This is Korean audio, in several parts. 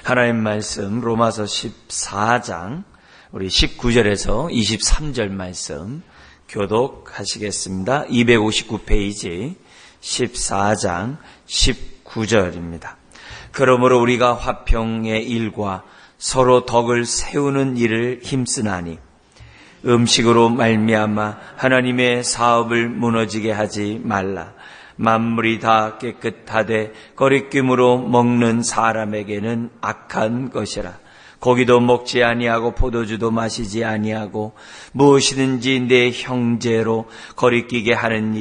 하나님 말씀 로마서 14장 우리 19절에서 23절 말씀 교독하시겠습니다. 259페이지 14장 19절입니다. 그러므로 우리가 화평의 일과 서로 덕을 세우는 일을 힘쓰나니 음식으로 말미암아 하나님의 사업을 무너지게 하지 말라. 만물이 다 깨끗하되 거리낌으로 먹는 사람에게는 악한 것이라. 고기도 먹지 아니하고 포도주도 마시지 아니하고 무엇이든지 내 형제로 거리끼게 하는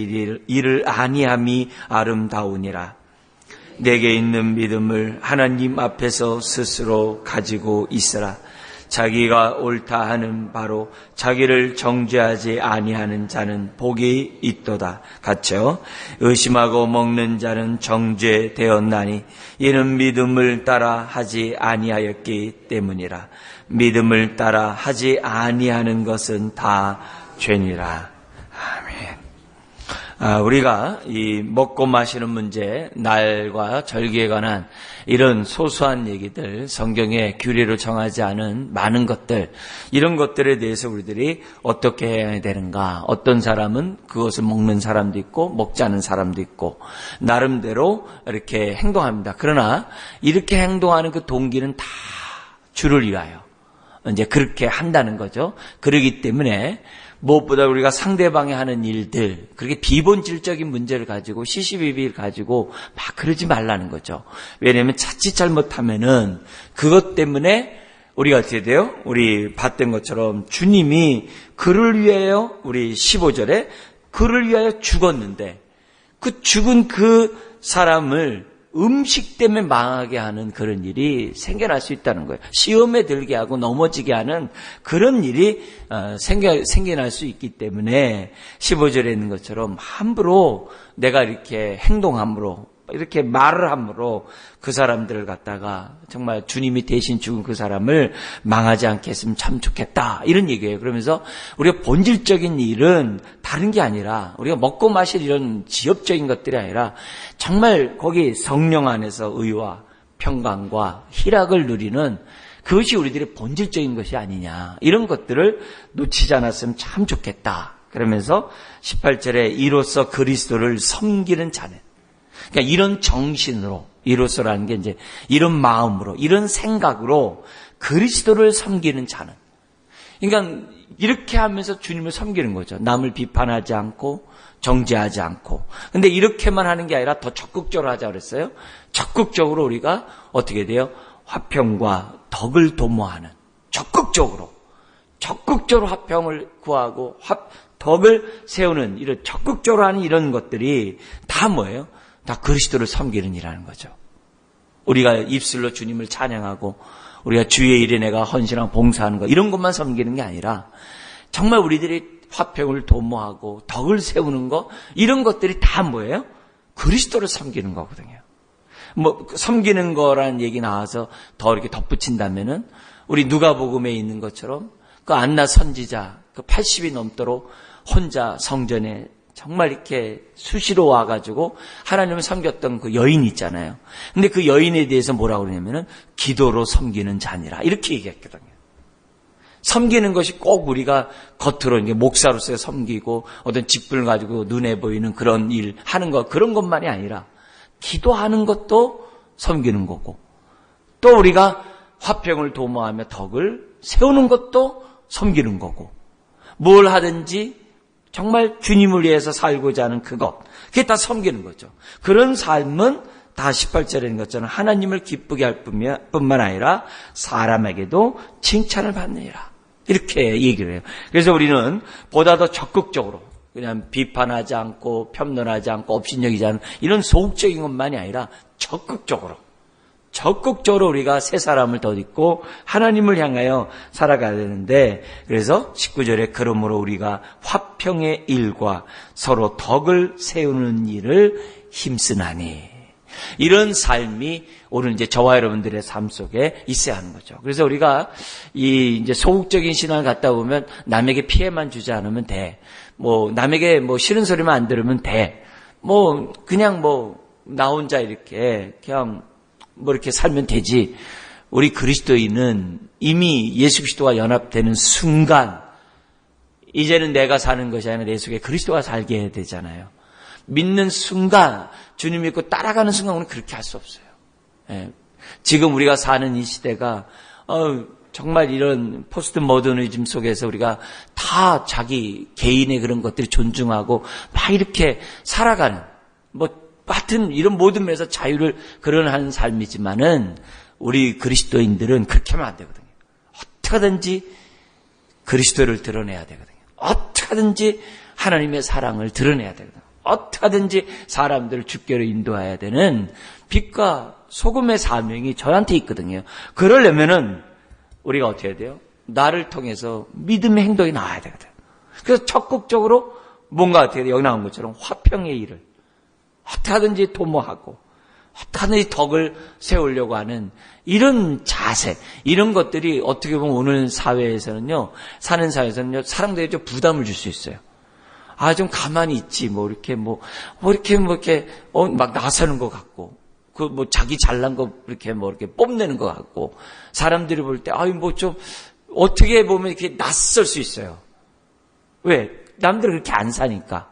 일을 아니함이 아름다우니라. 내게 있는 믿음을 하나님 앞에서 스스로 가지고 있으라. 자기가 옳다 하는 바로 자기를 정죄하지 아니하는 자는 복이 있도다. 같죠? 의심하고 먹는 자는 정죄되었나니 이는 믿음을 따라 하지 아니하였기 때문이라. 믿음을 따라 하지 아니하는 것은 다 죄니라. 아멘. 우리가 이 먹고 마시는 문제, 날과 절기에 관한 이런 소소한 얘기들, 성경에 규례로 정하지 않은 많은 것들, 이런 것들에 대해서 우리들이 어떻게 해야 되는가? 어떤 사람은 그것을 먹는 사람도 있고 먹지 않는 사람도 있고 나름대로 이렇게 행동합니다. 그러나 이렇게 행동하는 그 동기는 다 주를 위하여 이제 그렇게 한다는 거죠. 그렇기 때문에 무엇보다 우리가 상대방이 하는 일들, 그렇게 비본질적인 문제를 가지고 시시비비를 가지고 막 그러지 말라는 거죠. 왜냐하면 자칫 잘못하면은 그것 때문에 우리가 어떻게 돼요? 우리 봤던 것처럼 주님이 그를 위하여, 우리 15절에 그를 위하여 죽었는데 그 죽은 그 사람을 음식 때문에 망하게 하는 그런 일이 생겨날 수 있다는 거예요. 시험에 들게 하고 넘어지게 하는 그런 일이 생겨날 수 있기 때문에 15절에 있는 것처럼 함부로 내가 이렇게 행동함으로 이렇게 말을 함으로 그 사람들을 갖다가 정말 주님이 대신 죽은 그 사람을 망하지 않게 했으면 참 좋겠다 이런 얘기예요. 그러면서 우리가 본질적인 일은 다른 게 아니라 우리가 먹고 마실 이런 지엽적인 것들이 아니라 정말 거기 성령 안에서 의와 평강과 희락을 누리는 그것이 우리들의 본질적인 것이 아니냐, 이런 것들을 놓치지 않았으면 참 좋겠다. 그러면서 18절에 이로써 그리스도를 섬기는 자는, 그러니까 이런 정신으로, 이로서라는 게 이제 이런 마음으로, 이런 생각으로 그리스도를 섬기는 자는, 그러니까 이렇게 하면서 주님을 섬기는 거죠. 남을 비판하지 않고 정죄하지 않고. 근데 이렇게만 하는 게 아니라 더 적극적으로 하자 그랬어요. 적극적으로 우리가 어떻게 돼요? 화평과 덕을 도모하는, 적극적으로 화평을 구하고 덕을 세우는, 이런 적극적으로 하는 이런 것들이 다 뭐예요? 다 그리스도를 섬기는 일이라는 거죠. 우리가 입술로 주님을 찬양하고 우리가 주의 일에 내가 헌신하고 봉사하는 것, 이런 것만 섬기는 게 아니라 정말 우리들이 화평을 도모하고 덕을 세우는 것, 이런 것들이 다 뭐예요? 그리스도를 섬기는 거거든요. 뭐 섬기는 거라는 얘기 나와서 더 이렇게 덧붙인다면은 우리 누가복음에 있는 것처럼 그 안나 선지자, 그 80이 넘도록 혼자 성전에 정말 이렇게 수시로 와가지고 하나님을 섬겼던 그 여인 있잖아요. 근데 그 여인에 대해서 뭐라고 그러냐면은 기도로 섬기는 자니라, 이렇게 얘기했거든요. 섬기는 것이 꼭 우리가 겉으로 이제 목사로서 섬기고 어떤 직분을 가지고 눈에 보이는 그런 일 하는 것, 그런 것만이 아니라 기도하는 것도 섬기는 거고, 또 우리가 화평을 도모하며 덕을 세우는 것도 섬기는 거고, 뭘 하든지 정말 주님을 위해서 살고자 하는 그것, 그게 다 섬기는 거죠. 그런 삶은 다 18절에 있는 것처럼 하나님을 기쁘게 할 뿐만 아니라 사람에게도 칭찬을 받느니라, 이렇게 얘기를 해요. 그래서 우리는 보다 더 적극적으로 그냥 비판하지 않고 편론하지 않고 업신여기지 않은 이런 소극적인 것만이 아니라 적극적으로 우리가 새 사람을 덧입고 하나님을 향하여 살아가야 되는데, 그래서 19절에 그러므로 우리가 화평의 일과 서로 덕을 세우는 일을 힘쓰나니, 이런 삶이 오늘 이제 저와 여러분들의 삶 속에 있어야 하는 거죠. 그래서 우리가 이 이제 소극적인 신앙을 갖다 보면 남에게 피해만 주지 않으면 돼. 뭐 남에게 뭐 싫은 소리만 안 들으면 돼. 뭐 그냥 뭐 나 혼자 이렇게 그냥 뭐 이렇게 살면 되지. 우리 그리스도인은 이미 예수 그리스도와 연합되는 순간 이제는 내가 사는 것이 아니라 내 속에 그리스도가 살게 해야 되잖아요. 믿는 순간, 주님 믿고 따라가는 순간 우리는 그렇게 할 수 없어요. 예. 지금 우리가 사는 이 시대가 정말 이런 포스트 모더니즘 속에서 우리가 다 자기 개인의 그런 것들이 존중하고 막 이렇게 살아가는 하여튼 이런 모든 면에서 자유를 그런하는 삶이지만은 우리 그리스도인들은 그렇게 하면 안 되거든요. 어떻게 하든지 그리스도를 드러내야 되거든요. 어떻게 하든지 하나님의 사랑을 드러내야 되거든요. 어떻게 하든지 사람들을 주께로 인도해야 되는 빛과 소금의 사명이 저한테 있거든요. 그러려면은 우리가 어떻게 해야 돼요? 나를 통해서 믿음의 행동이 나와야 되거든요. 그래서 적극적으로 뭔가 어떻게 해야 돼요? 여기 나온 것처럼 화평의 일을 어떻게 하든지 도모하고 어떻게 하든지 덕을 세우려고 하는 이런 자세, 이런 것들이 어떻게 보면 오늘 사회에서는요, 사는 사회에서는요, 사람들이 좀 부담을 줄 수 있어요. 좀 가만히 있지, 이렇게 막 나서는 것 같고, 자기 잘난 거 이렇게 뽐내는 것 같고, 사람들이 볼 때, 좀, 어떻게 보면 이렇게 낯설 수 있어요. 왜? 남들은 그렇게 안 사니까.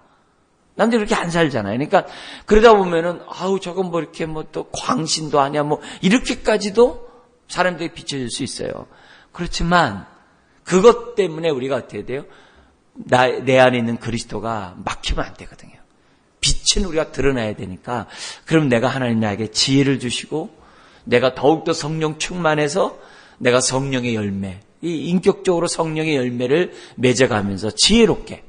남들이 그렇게 안 살잖아요. 그러니까, 그러다 보면은, 저건 또 광신도 아니야, 이렇게까지도 사람들이 비춰줄 수 있어요. 그렇지만, 그것 때문에 우리가 어떻게 해야 돼요? 내 안에 있는 그리스도가 막히면 안 되거든요. 빛은 우리가 드러나야 되니까, 그럼 내가 하나님 나에게 지혜를 주시고, 내가 더욱더 성령 충만해서 내가 성령의 열매, 이 인격적으로 성령의 열매를 맺어가면서 지혜롭게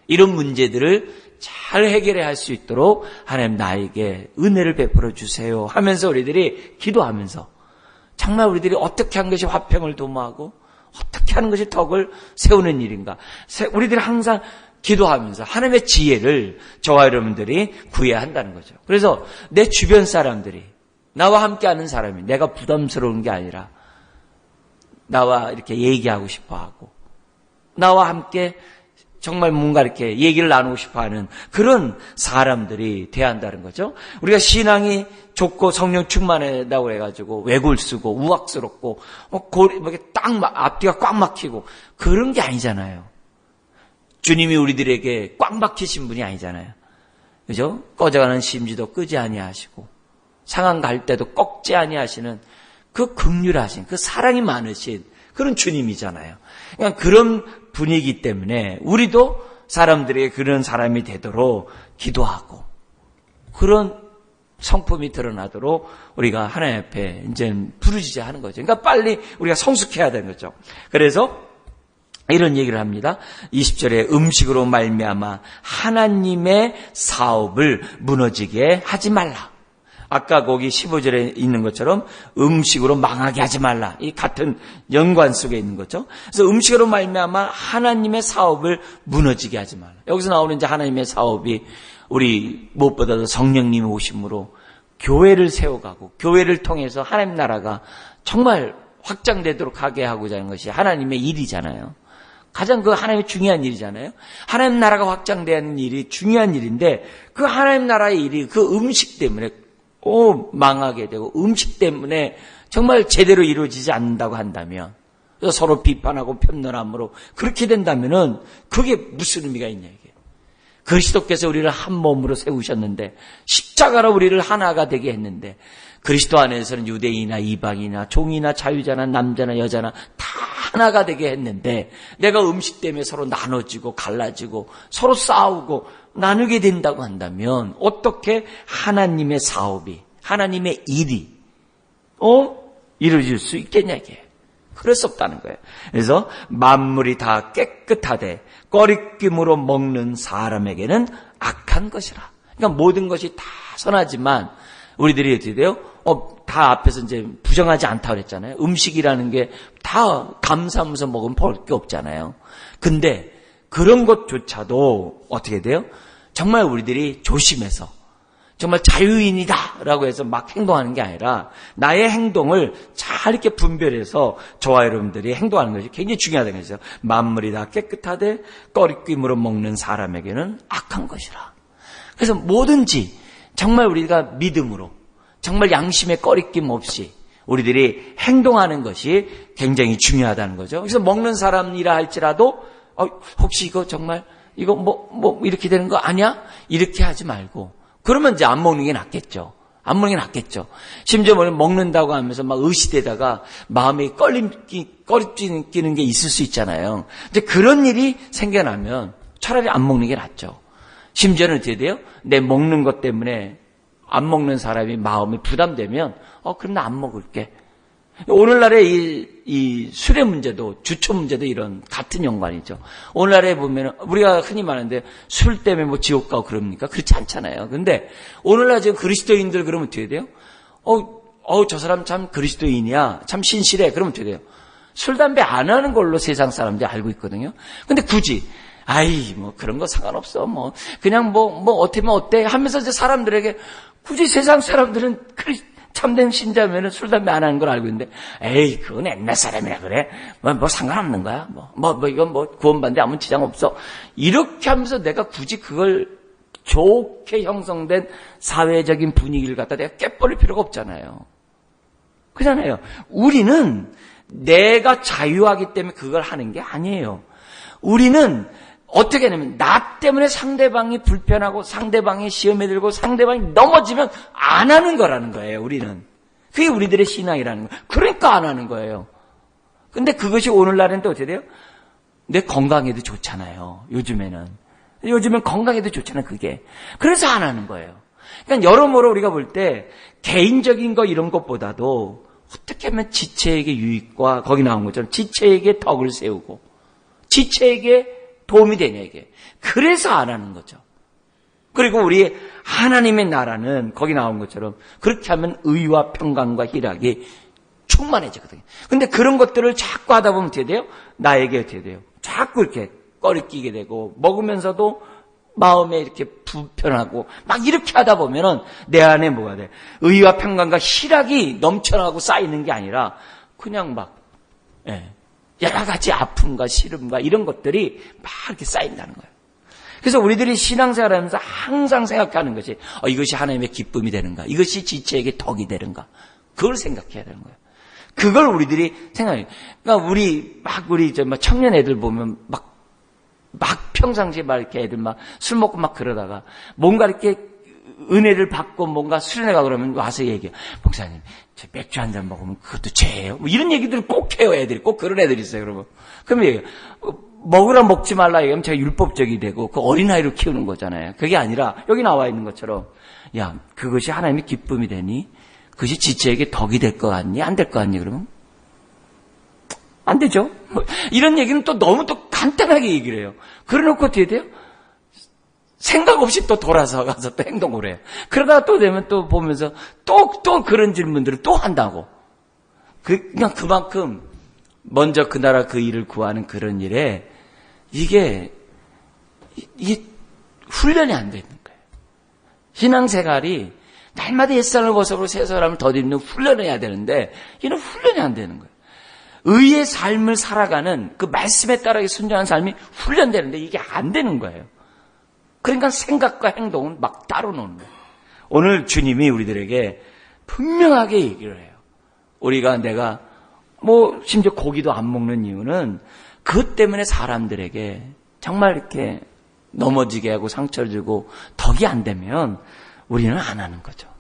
이런 문제들을 잘 해결해야 할 수 있도록 하나님 나에게 은혜를 베풀어 주세요 하면서 우리들이 기도하면서 정말 우리들이 어떻게 하는 것이 화평을 도모하고 어떻게 하는 것이 덕을 세우는 일인가, 우리들이 항상 기도하면서 하나님의 지혜를 저와 여러분들이 구해야 한다는 거죠. 그래서 내 주변 사람들이, 나와 함께하는 사람이 내가 부담스러운 게 아니라 나와 이렇게 얘기하고 싶어하고 나와 함께 정말 뭔가 이렇게 얘기를 나누고 싶어하는 그런 사람들이 돼야 한다는 거죠. 우리가 신앙이 좋고 성령 충만하다고 해가지고 외골 쓰고 우악스럽고 앞뒤가 꽉 막히고 그런 게 아니잖아요. 주님이 우리들에게 꽉 막히신 분이 아니잖아요. 그죠? 꺼져가는 심지도 끄지 아니하시고 상한 갈 때도 꺾지 아니하시는 그 긍휼하신, 그 사랑이 많으신 그런 주님이잖아요. 그러니까 그런 분이기 때문에 우리도 사람들에게 그런 사람이 되도록 기도하고 그런 성품이 드러나도록 우리가 하나님 앞에 이제 부르짖어야 하는 거죠. 그러니까 빨리 우리가 성숙해야 되는 거죠. 그래서 이런 얘기를 합니다. 20절에 음식으로 말미암아 하나님의 사업을 무너지게 하지 말라. 아까 거기 15절에 있는 것처럼 음식으로 망하게 하지 말라. 이 같은 연관 속에 있는 거죠. 그래서 음식으로 말미암아 하나님의 사업을 무너지게 하지 말라. 여기서 나오는 이제 하나님의 사업이 우리 무엇보다도 성령님의 오심으로 교회를 세워가고 교회를 통해서 하나님 나라가 정말 확장되도록 하게 하고자 하는 것이 하나님의 일이잖아요. 가장 그 하나님의 중요한 일이잖아요. 하나님 나라가 확장되는 일이 중요한 일인데 그 하나님 나라의 일이 그 음식 때문에 망하게 되고 음식 때문에 정말 제대로 이루어지지 않는다고 한다면, 그래서 서로 비판하고 편론함으로 그렇게 된다면은 그게 무슨 의미가 있냐 이게. 그리스도께서 우리를 한 몸으로 세우셨는데 십자가로 우리를 하나가 되게 했는데 그리스도 안에서는 유대인이나 이방인이나 종이나 자유자나 남자나 여자나 다 하나가 되게 했는데 내가 음식 때문에 서로 나눠지고 갈라지고 서로 싸우고 나누게 된다고 한다면 어떻게 하나님의 사업이, 하나님의 일이 이루어질 수 있겠냐 이게. 그럴 수 없다는 거예요. 그래서 만물이 다 깨끗하되 꺼리낌으로 먹는 사람에게는 악한 것이라. 그러니까 모든 것이 다 선하지만 우리들이 어떻게 돼요? 다 앞에서 이제 부정하지 않다고 그랬잖아요. 음식이라는 게 다 감사하면서 먹으면 볼 게 없잖아요. 근데 그런 것조차도 어떻게 돼요? 정말 우리들이 조심해서 정말 자유인이다라고 해서 막 행동하는 게 아니라 나의 행동을 잘 이렇게 분별해서 저와 여러분들이 행동하는 것이 굉장히 중요하다는 거죠. 만물이 다 깨끗하되 꺼리낌으로 먹는 사람에게는 악한 것이라. 그래서 뭐든지 정말 우리가 믿음으로 정말 양심의 꺼리낌 없이 우리들이 행동하는 것이 굉장히 중요하다는 거죠. 그래서 먹는 사람이라 할지라도 혹시 이거 정말 이거 뭐 이렇게 되는 거 아니야? 이렇게 하지 말고 그러면 이제 안 먹는 게 낫겠죠. 안 먹는 게 낫겠죠. 심지어 먹는다고 하면서 막 의시되다가 마음에 꺼리끼는 게 있을 수 있잖아요. 이제 그런 일이 생겨나면 차라리 안 먹는 게 낫죠. 심지어는 어떻게 돼요? 내 먹는 것 때문에 안 먹는 사람이 마음이 부담되면 그럼 나 안 먹을게. 오늘날의 이 술의 문제도 주초 문제도 이런 같은 연관이죠. 오늘날에 보면 우리가 흔히 말하는데 술 때문에 뭐 지옥 가고 그럽니까? 그렇지 않잖아요. 근데 오늘날 지금 그리스도인들 그러면 어떻게 돼요? 저 사람 참 그리스도인이야. 참 신실해. 그러면 어떻게 돼요? 술, 담배 안 하는 걸로 세상 사람들이 알고 있거든요. 근데 굳이 뭐 그런 거 상관없어. 그냥 어떻게 하면 어때? 하면서 이제 사람들에게 굳이 세상 사람들은 참된 신자면은 술, 담배 안 하는 걸 알고 있는데, 그건 옛날 사람이라 그래. 상관없는 거야. 이건 구원받는데 아무 지장 없어. 이렇게 하면서 내가 굳이 그걸 좋게 형성된 사회적인 분위기를 갖다 내가 깨버릴 필요가 없잖아요. 그렇잖아요. 우리는 내가 자유하기 때문에 그걸 하는 게 아니에요. 우리는 어떻게 하냐면 나 때문에 상대방이 불편하고 상대방이 시험에 들고 상대방이 넘어지면 안 하는 거라는 거예요. 우리는. 그게 우리들의 신앙이라는 거예요. 그러니까 안 하는 거예요. 근데 그것이 오늘날은 또 어떻게 돼요? 내 건강에도 좋잖아요. 요즘엔 건강에도 좋잖아요. 그게. 그래서 안 하는 거예요. 그러니까 여러모로 우리가 볼 때 개인적인 거 이런 것보다도 어떻게 하면 지체에게 유익과 거기 나온 것처럼 지체에게 덕을 세우고 지체에게 도움이 되냐 이게. 그래서 안 하는 거죠. 그리고 우리 하나님의 나라는 거기 나온 것처럼 그렇게 하면 의와 평강과 희락이 충만해지거든요. 근데 그런 것들을 자꾸 하다 보면 어떻게 돼요? 나에게 어떻게 돼요? 자꾸 이렇게 꺼리끼게 되고 먹으면서도 마음에 이렇게 불편하고 막 이렇게 하다 보면은 내 안에 뭐가 돼? 의와 평강과 희락이 넘쳐나고 쌓이는 게 아니라 그냥 여러 가지 아픔과 시름과 이런 것들이 막 이렇게 쌓인다는 거예요. 그래서 우리들이 신앙생활하면서 항상 생각하는 것이 이것이 하나님의 기쁨이 되는가? 이것이 지체에게 덕이 되는가? 그걸 생각해야 되는 거예요. 그걸 우리들이 생각해요. 그러니까 우리 청년 애들 보면 막 평상시에 이렇게 애들 술 먹고 그러다가 뭔가 이렇게 은혜를 받고 뭔가 수련회 가고 그러면 와서 얘기해요. 목사님, 저 맥주 한 잔 먹으면 그것도 죄예요. 이런 얘기들을 꼭 해요, 애들이. 꼭 그런 애들이 있어요, 그러면. 그러면 얘기해요. 먹으라 먹지 말라 얘기하면 제가 율법적이 되고 그 어린아이로 키우는 거잖아요. 그게 아니라 여기 나와 있는 것처럼 그것이 하나님의 기쁨이 되니? 그것이 지체에게 덕이 될 것 같니? 안 될 것 같니? 그러면? 안 되죠. 이런 얘기는 또 너무 또 간단하게 얘기를 해요. 그래놓고 어떻게 돼요? 생각 없이 또 돌아서 가서 또 행동을 해요. 그러다가 또 되면 또 보면서 또 그런 질문들을 또 한다고. 그냥 그만큼 먼저 그 나라 그 일을 구하는 그런 일에 이게 훈련이 안 되는 거예요. 신앙생활이 날마다 옛사람을 벗어버리고 새 사람을 덧입는 훈련을 해야 되는데 이는 훈련이 안 되는 거예요. 의의 삶을 살아가는 그 말씀에 따라 순종하는 삶이 훈련되는데 이게 안 되는 거예요. 그러니까 생각과 행동은 막 따로 노는 거예요. 오늘 주님이 우리들에게 분명하게 얘기를 해요. 내가 심지어 고기도 안 먹는 이유는 그것 때문에 사람들에게 정말 이렇게 넘어지게 하고 상처를 주고 덕이 안 되면 우리는 안 하는 거죠.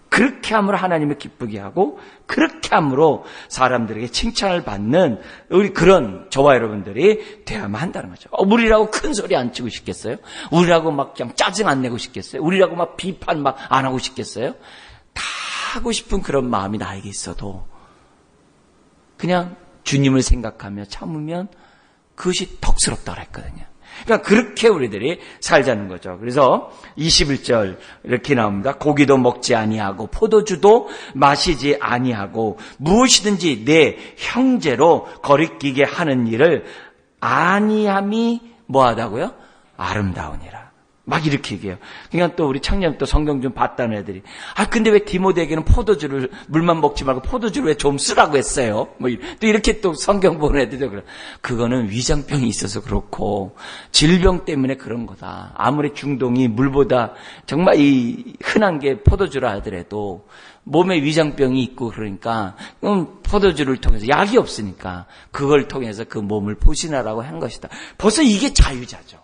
그렇게 함으로 하나님을 기쁘게 하고 그렇게 함으로 사람들에게 칭찬을 받는 우리 그런 저와 여러분들이 되어야만 한다는 거죠. 우리라고 큰 소리 안 치고 싶겠어요? 우리라고 그냥 짜증 안 내고 싶겠어요? 우리라고 비판 안 하고 싶겠어요? 다 하고 싶은 그런 마음이 나에게 있어도 그냥 주님을 생각하며 참으면 그것이 덕스럽다고 했거든요. 그러니까 그렇게 우리들이 살자는 거죠. 그래서 21절 이렇게 나옵니다. 고기도 먹지 아니하고 포도주도 마시지 아니하고 무엇이든지 내 형제로 거리끼게 하는 일을 아니함이 뭐하다고요? 아름다우니라. 막 이렇게 얘기해요. 그러니까 또 우리 청년 또 성경 좀 봤다는 애들이, 근데 왜 디모데에게는 포도주를, 물만 먹지 말고 포도주를 왜 좀 쓰라고 했어요? 또 이렇게 또 성경 보는 애들도 그래. 그거는 위장병이 있어서 그렇고, 질병 때문에 그런 거다. 아무리 중동이 물보다 정말 이 흔한 게 포도주라 하더라도, 몸에 위장병이 있고 그러니까, 포도주를 통해서 약이 없으니까, 그걸 통해서 그 몸을 보신하라고 한 것이다. 벌써 이게 자유자죠.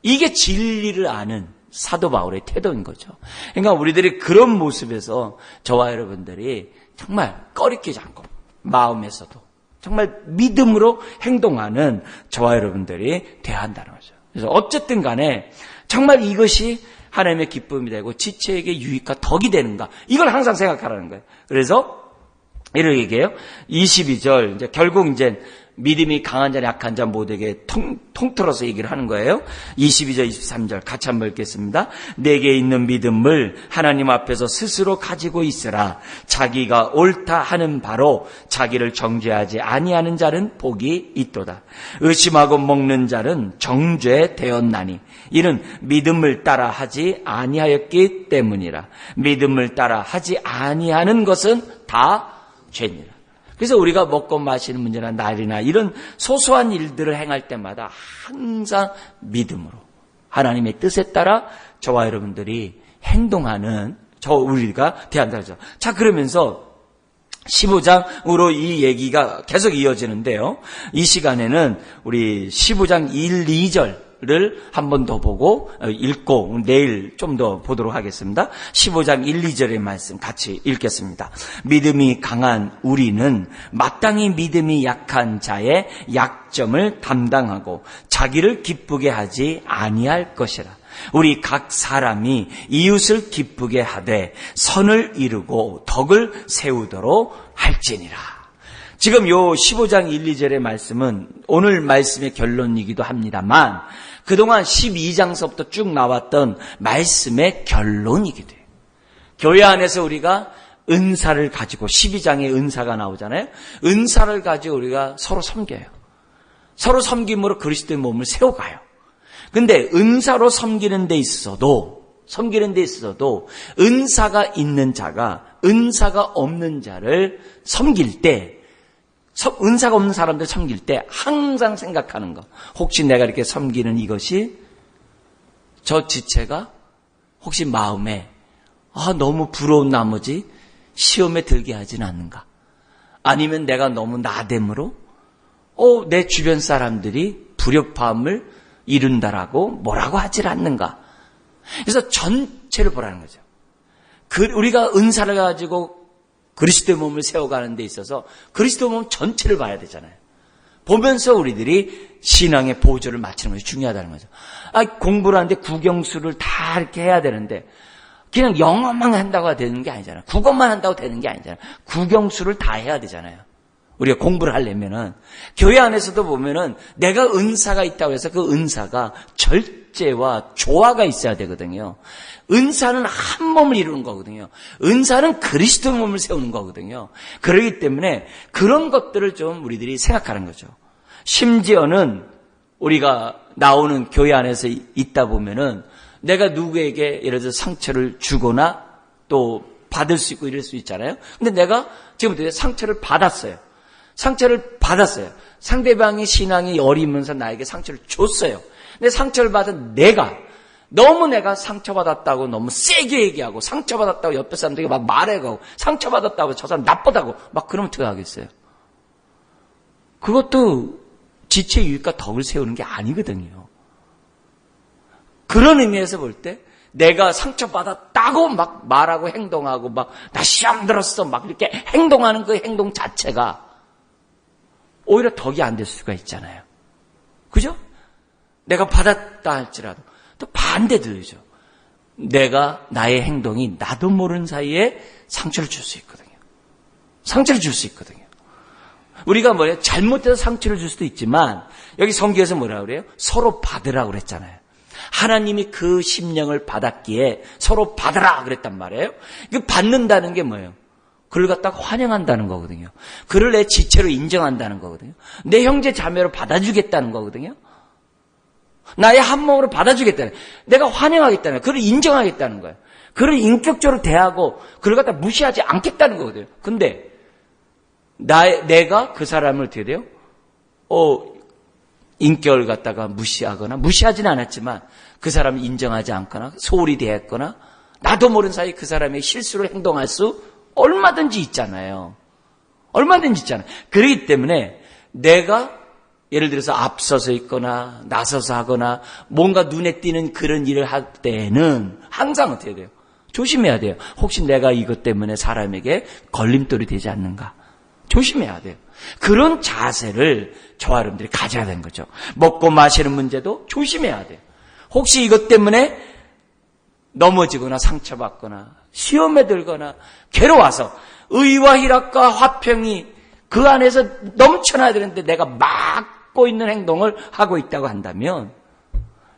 이게 진리를 아는 사도 바울의 태도인 거죠. 그러니까 우리들이 그런 모습에서 저와 여러분들이 정말 꺼리끼지 않고 마음에서도 정말 믿음으로 행동하는 저와 여러분들이 돼야 한다는 거죠. 그래서 어쨌든 간에 정말 이것이 하나님의 기쁨이 되고 지체에게 유익과 덕이 되는가, 이걸 항상 생각하라는 거예요. 그래서 이렇게 얘기해요. 22절, 이제 결국 이제 믿음이 강한 자, 약한 자 모두에게 통틀어서 얘기를 하는 거예요. 22절, 23절 같이 한번 읽겠습니다. 내게 있는 믿음을 하나님 앞에서 스스로 가지고 있으라. 자기가 옳다 하는 바로 자기를 정죄하지 아니하는 자는 복이 있도다. 의심하고 먹는 자는 정죄되었나니 이는 믿음을 따라 하지 아니하였기 때문이라. 믿음을 따라 하지 아니하는 것은 다 죄니라. 그래서 우리가 먹고 마시는 문제나 날이나 이런 소소한 일들을 행할 때마다 항상 믿음으로 하나님의 뜻에 따라 저와 여러분들이 행동하는 우리가 대한다 하죠. 자, 그러면서 15장으로 이 얘기가 계속 이어지는데요. 이 시간에는 우리 15장 1, 2절 를 한 번 더 보고 읽고 내일 좀 더 보도록 하겠습니다. 15장 1, 2절의 말씀 같이 읽겠습니다. 믿음이 강한 우리는 마땅히 믿음이 약한 자의 약점을 담당하고 자기를 기쁘게 하지 아니할 것이라. 우리 각 사람이 이웃을 기쁘게 하되 선을 이루고 덕을 세우도록 할지니라. 지금 요 15장 1, 2절의 말씀은 오늘 말씀의 결론이기도 합니다만 그동안 12장서부터 쭉 나왔던 말씀의 결론이기도 해요. 교회 안에서 우리가 은사를 가지고 12장에 은사가 나오잖아요. 은사를 가지고 우리가 서로 섬겨요. 서로 섬김으로 그리스도의 몸을 세워가요. 근데 은사로 섬기는 데 있어도 은사가 있는 자가 은사가 없는 자를 섬길 때, 은사가 없는 사람들 섬길 때 항상 생각하는 거, 혹시 내가 이렇게 섬기는 이것이 저 지체가 혹시 마음에 너무 부러운 나머지 시험에 들게 하진 않는가, 아니면 내가 너무 나됨으로 내 주변 사람들이 불협화음을 이룬다라고 뭐라고 하질 않는가. 그래서 전체를 보라는 거죠. 우리가 은사를 가지고 그리스도의 몸을 세워가는 데 있어서 그리스도의 몸 전체를 봐야 되잖아요. 보면서 우리들이 신앙의 보조를 맞추는 것이 중요하다는 거죠. 공부를 하는데 국영수를 다 이렇게 해야 되는데 그냥 영어만 한다고 되는 게 아니잖아요. 국어만 한다고 되는 게 아니잖아요. 국영수를 다 해야 되잖아요. 우리가 공부를 하려면은 교회 안에서도 보면은 내가 은사가 있다고 해서 그 은사가 절제와 조화가 있어야 되거든요. 은사는 한 몸을 이루는 거거든요. 은사는 그리스도의 몸을 세우는 거거든요. 그렇기 때문에 그런 것들을 좀 우리들이 생각하는 거죠. 심지어는 우리가 나오는 교회 안에서 있다 보면은 내가 누구에게 예를 들어서 상처를 주거나 또 받을 수 있고 이럴 수 있잖아요. 근데 내가 지금 상처를 받았어요. 상대방의 신앙이 어리면서 나에게 상처를 줬어요. 근데 상처를 받은 내가 상처받았다고 너무 세게 얘기하고, 상처받았다고 옆에 사람들에게 막 말해가고, 상처받았다고 저 사람 나쁘다고 막 그러면 어떻게 하겠어요? 그것도 지체 유익과 덕을 세우는 게 아니거든요. 그런 의미에서 볼 때 내가 상처받았다고 막 말하고 행동하고 막 나 시험 들었어 막 이렇게 행동하는 그 행동 자체가 오히려 덕이 안 될 수가 있잖아요. 그죠? 내가 받았다 할지라도 또 반대도 되죠. 나의 행동이 나도 모르는 사이에 상처를 줄 수 있거든요. 우리가 잘못해서 상처를 줄 수도 있지만 여기 성경에서 뭐라고 그래요? 서로 받으라고 그랬잖아요. 하나님이 그 심령을 받았기에 서로 받으라 그랬단 말이에요. 그 받는다는 게 뭐예요? 그를 갖다가 환영한다는 거거든요. 그를 내 지체로 인정한다는 거거든요. 내 형제 자매로 받아주겠다는 거거든요. 나의 한 몸으로 받아주겠다는, 내가 환영하겠다는, 그를 인정하겠다는 거예요. 그를 인격적으로 대하고 그를 갖다 무시하지 않겠다는 거거든요. 근데 내가 그 사람을 어떻게 돼요? 인격을 갖다가 무시하거나, 무시하지는 않았지만 그 사람을 인정하지 않거나 소홀히 대했거나, 나도 모르는 사이 그 사람의 실수를 행동할 수 얼마든지 있잖아요. 얼마든지 있잖아요. 그렇기 때문에 내가 예를 들어서 앞서서 있거나 나서서 하거나 뭔가 눈에 띄는 그런 일을 할 때는 항상 어떻게 돼요? 조심해야 돼요. 혹시 내가 이것 때문에 사람에게 걸림돌이 되지 않는가? 조심해야 돼요. 그런 자세를 저와 여러분들이 가져야 되는 거죠. 먹고 마시는 문제도 조심해야 돼요. 혹시 이것 때문에 넘어지거나 상처받거나 시험에 들거나 괴로워서 의와 희락과 화평이 그 안에서 넘쳐나야 되는데 내가 막고 있는 행동을 하고 있다고 한다면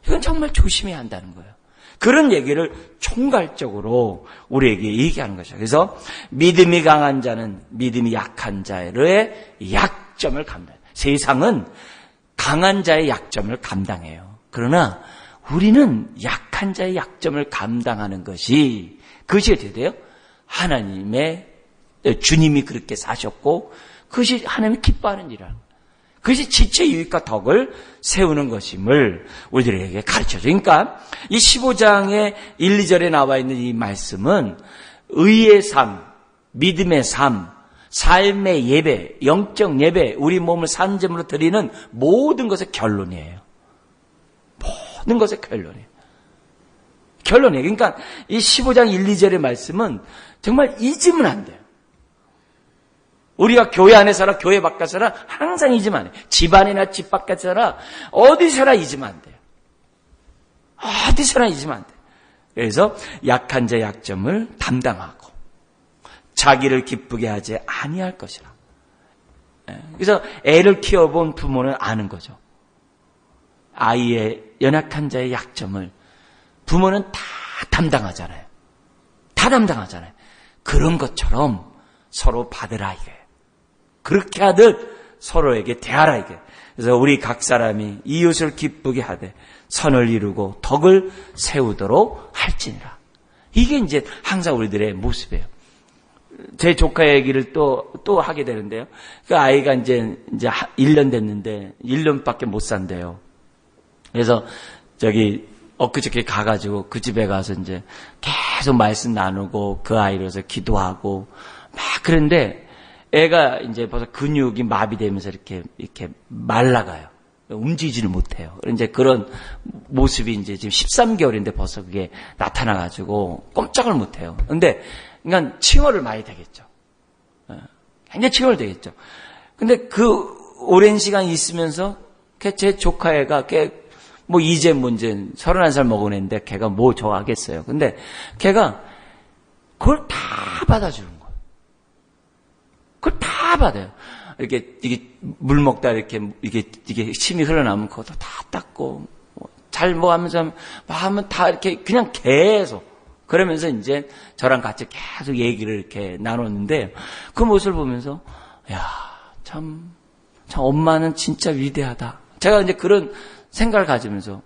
이건 정말 조심해야 한다는 거예요. 그런 얘기를 총괄적으로 우리에게 얘기하는 것이죠. 그래서 믿음이 강한 자는 믿음이 약한 자의 약점을 감당해요. 세상은 강한 자의 약점을 감당해요. 그러나 우리는 약한 자의 약점을 감당하는 것이, 그것이 어떻게 돼요? 하나님의, 주님이 그렇게 사셨고 그것이 하나님이 기뻐하는 일이라는 거예요. 그것이 지체 유익과 덕을 세우는 것임을 우리들에게 가르쳐줘요. 그러니까 이 15장의 1, 2절에 나와 있는 이 말씀은 의의 삶, 믿음의 삶, 삶의 예배, 영적 예배, 우리 몸을 산점으로 드리는 모든 것의 결론이에요. 모든 것의 결론이에요. 결론이에요. 그러니까 이 15장 1, 2절의 말씀은 정말 잊으면 안 돼요. 우리가 교회 안에서나 교회 밖에서나 항상 잊으면 안 돼요. 집 안이나 집 밖에서나 어디서나 잊으면 안 돼요. 어디서나 잊으면 안 돼요. 그래서 약한 자의 약점을 담당하고 자기를 기쁘게 하지 아니할 것이라. 그래서 애를 키워본 부모는 아는 거죠. 아이의 연약한 자의 약점을 부모는 다 담당하잖아요. 다 담당하잖아요. 그런 것처럼 서로 받으라 이거예요. 그렇게 하듯 서로에게 대하라 이게. 그래서 우리 각 사람이 이웃을 기쁘게 하되 선을 이루고 덕을 세우도록 할지니라. 이게 이제 항상 우리들의 모습이에요. 제 조카 얘기를 또 하게 되는데요. 그 아이가 이제 1년 됐는데 1년밖에 못 산대요. 그래서 엊그저께 가가지고 그 집에 가서 이제 계속 말씀 나누고 그 아이로서 기도하고 막 그런데 애가 이제 벌써 근육이 마비되면서 이렇게 말라가요. 움직이지를 못해요. 이제 그런 모습이 이제 지금 13개월인데 벌써 그게 나타나가지고 꼼짝을 못해요. 근데, 그러니까 칭얼을 많이 되겠죠. 굉장히 칭얼 되겠죠. 근데 그 오랜 시간 있으면서 제 조카 애가 이제 31살 먹은 애인데 걔가 뭐 좋아하겠어요. 근데 걔가 그걸 다 받아주는 거예요. 그걸 다 받아요. 이게 물 먹다 이게 침이 흘러나오면 그것도 다 닦고, 하면서 하면 다 이렇게 그냥 계속. 그러면서 이제 저랑 같이 계속 얘기를 이렇게 나눴는데 그 모습을 보면서, 참 엄마는 진짜 위대하다. 제가 이제 그런 생각을 가지면서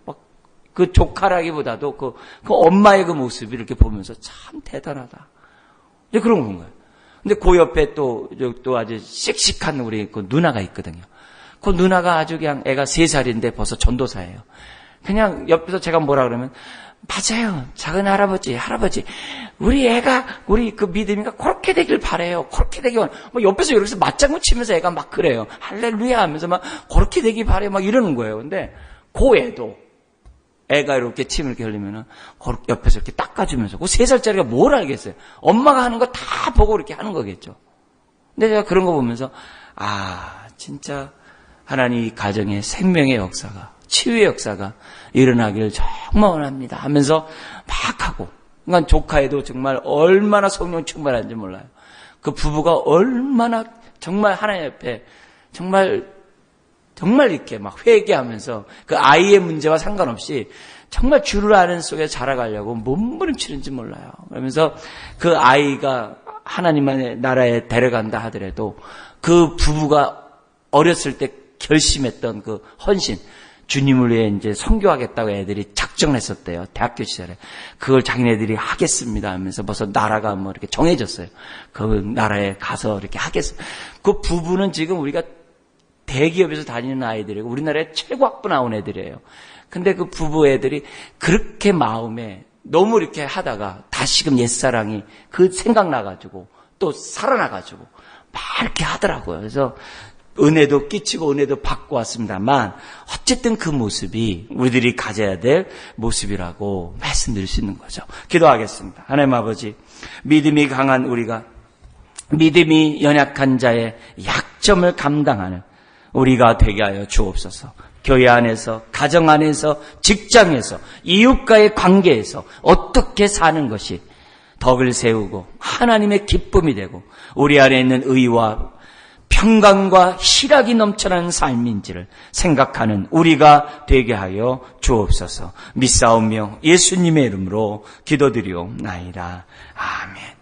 그 조카라기보다도 그 엄마의 그 모습을 이렇게 보면서 참 대단하다. 이제 그런 거 본 거예요. 근데 그 옆에 또 아주 씩씩한 우리 그 누나가 있거든요. 그 누나가 아주 그냥 애가 3살인데 벌써 전도사예요. 그냥 옆에서 제가 뭐라 그러면, 맞아요. 작은 할아버지, 우리 그 믿음이가 그렇게 되길 바래요. 그렇게 되길 바래요. 옆에서 이렇게 맞장구 치면서 애가 막 그래요. 할렐루야 하면서 막 그렇게 되길 바래요. 막 이러는 거예요. 근데 그 애도 애가 이렇게 침을 이렇게 흘리면은 옆에서 이렇게 닦아주면서 그 3살짜리가 뭘 알겠어요. 엄마가 하는 거 다 보고 이렇게 하는 거겠죠. 근데 제가 그런 거 보면서 진짜 하나님 이 가정의 생명의 역사가, 치유의 역사가 일어나기를 정말 원합니다 하면서 막 하고, 그러니까 조카애도 정말 얼마나 성령 충만한지 몰라요. 그 부부가 얼마나 정말 하나님 옆에 정말 이렇게 막 회개하면서 그 아이의 문제와 상관없이 정말 주를 아는 속에 자라가려고 몸부림치는지 몰라요. 그러면서 그 아이가 하나님의 나라에 데려간다 하더라도 그 부부가 어렸을 때 결심했던 그 헌신, 주님을 위해 이제 선교하겠다고 애들이 작정을 했었대요. 대학교 시절에. 그걸 자기네들이 하겠습니다 하면서 벌써 나라가 뭐 이렇게 정해졌어요. 그 나라에 가서 이렇게 하겠습니다. 그 부부는 지금 우리가 대기업에서 다니는 아이들이고 우리나라에 최고학부 나온 애들이에요. 근데 그 부부 애들이 그렇게 마음에 너무 이렇게 하다가 다시금 옛사랑이 그 생각나가지고 또 살아나가지고 막 이렇게 하더라고요. 그래서 은혜도 끼치고 은혜도 받고 왔습니다만 어쨌든 그 모습이 우리들이 가져야 될 모습이라고 말씀드릴 수 있는 거죠. 기도하겠습니다. 하나님 아버지, 믿음이 강한 우리가 믿음이 연약한 자의 약점을 감당하는 우리가 되게 하여 주옵소서. 교회 안에서, 가정 안에서, 직장에서, 이웃과의 관계에서 어떻게 사는 것이 덕을 세우고 하나님의 기쁨이 되고 우리 안에 있는 의와 평강과 희락이 넘쳐나는 삶인지를 생각하는 우리가 되게 하여 주옵소서. 믿사오며 예수님의 이름으로 기도드리옵나이다. 아멘.